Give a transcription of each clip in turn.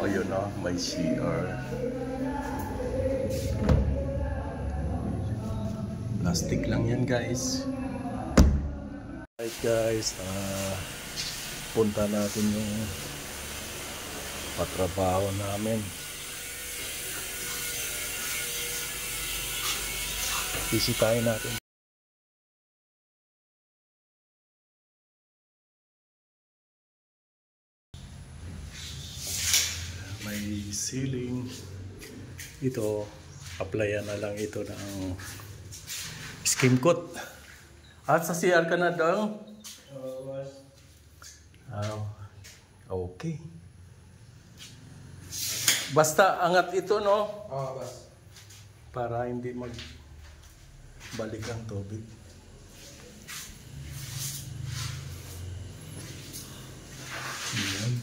Ayun o, may CR. Plastic lang yan guys. Alright guys, punta natin yung patrabaho namin. Bisitahin natin. May ceiling. Ito, applyan na lang ito ng skim coat. At sa CR ka na daw? Okay. Basta angat ito, no? Bas. Para hindi magbalik ang tubig. Ayan.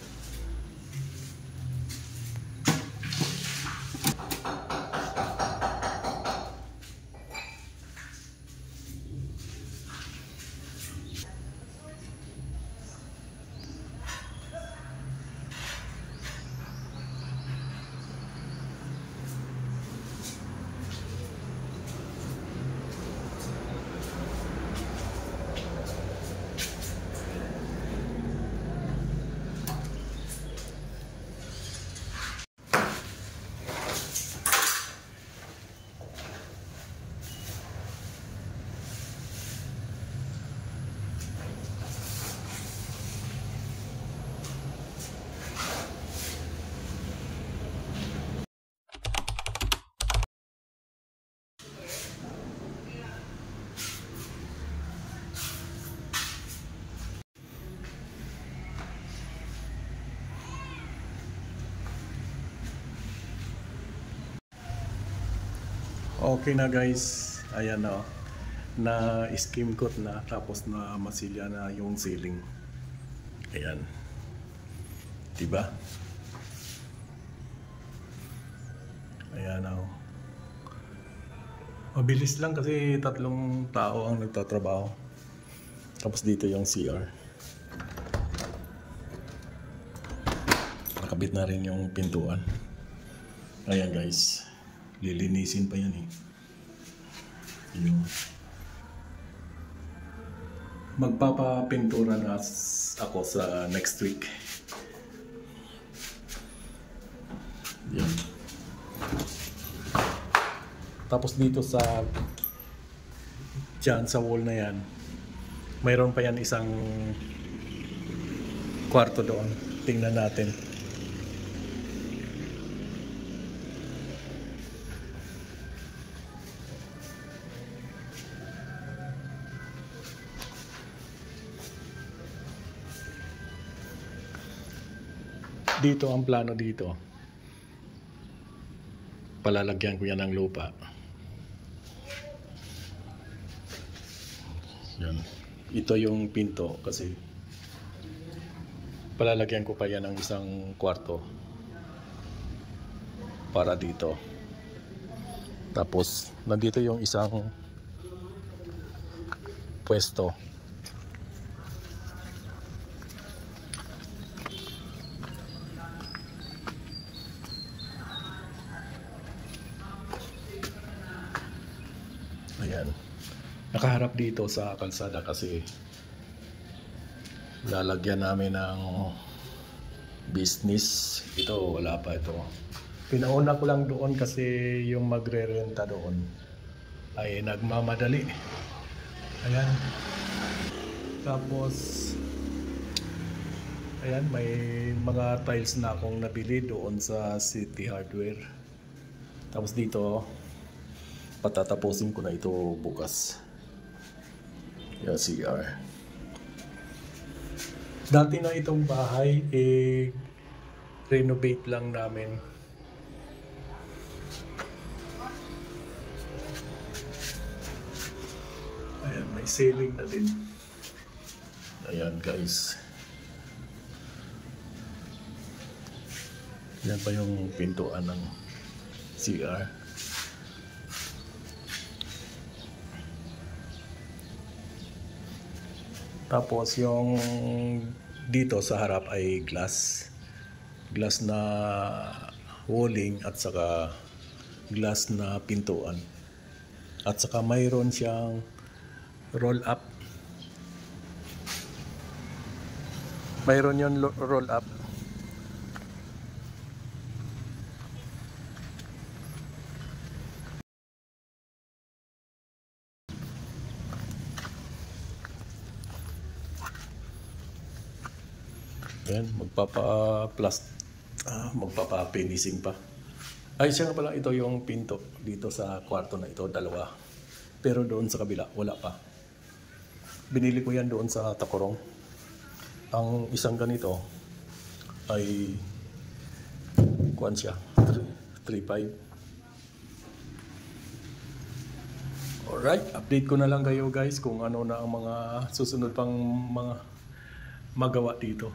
Okay na guys, ayan na, na skim coat na, tapos na masilya na yung ceiling. Ayan, diba? Ayan na. Mabilis lang kasi 3 tao ang nagtatrabaho. Tapos dito yung CR. Nakabit na rin yung pintuan. Ayan guys, lilinisin pa yan eh. Yung magpapapintura na ako sa next week. Yan. Tapos dito sa dyan sa wall na yan, mayroon pa yan isang kwarto doon. Tingnan natin. Dito ang plano dito. Palalagyan ko yan ng lupa. Yan. Ito yung pinto kasi palalagyan ko pa yan ng isang kwarto para dito. Tapos nandito yung isang pwesto. Ayan. Nakaharap dito sa kalsada kasi lalagyan namin ng business. Ito, wala pa ito. Pinauna ko lang doon kasi yung magre-renta doon ay nagmamadali. Ayan. Tapos, ayan, may mga tiles na akong nabili doon sa City Hardware. Tapos dito, patatapusin ko na ito bukas. Yung CR. Dati na itong bahay, renovate lang namin. Ayan, may ceiling na din. Ayan guys. Yan pa yung pintuan ng CR. Tapos yung dito sa harap ay glass. glass na walling at saka glass na pintuan. At saka mayroon siyang roll up. Mayroon yung roll up. Yan, magpapa-finishing pa. Ay, siya nga pala, ito yung pinto dito sa kwarto na ito, dalawa. Pero doon sa kabila, wala pa. Binili ko yan doon sa Tacorong. Ang isang ganito ay kuwan siya, 3.5. Alright, update ko na lang kayo guys kung ano na ang mga susunod pang mga magawa dito.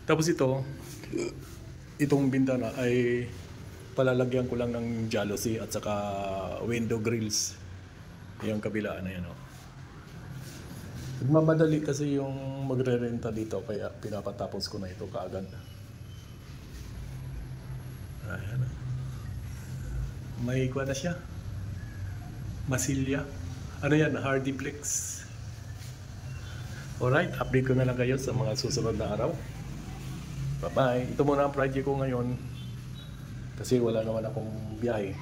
Tapos itong bintana ay palalagyan ko lang ng jalousie at saka window grills. Yung kabila na yan. Mamadali kasi yung magre-renta dito kaya pinapatapos ko na ito kaagad. Ayan. May kuha na siya. Masilya. Ano yan? Hardiplex. Alright, update ko na lang kayo sa mga susunod na araw. Bye-bye. Ito muna ang project ko ngayon kasi wala naman akong biyahe.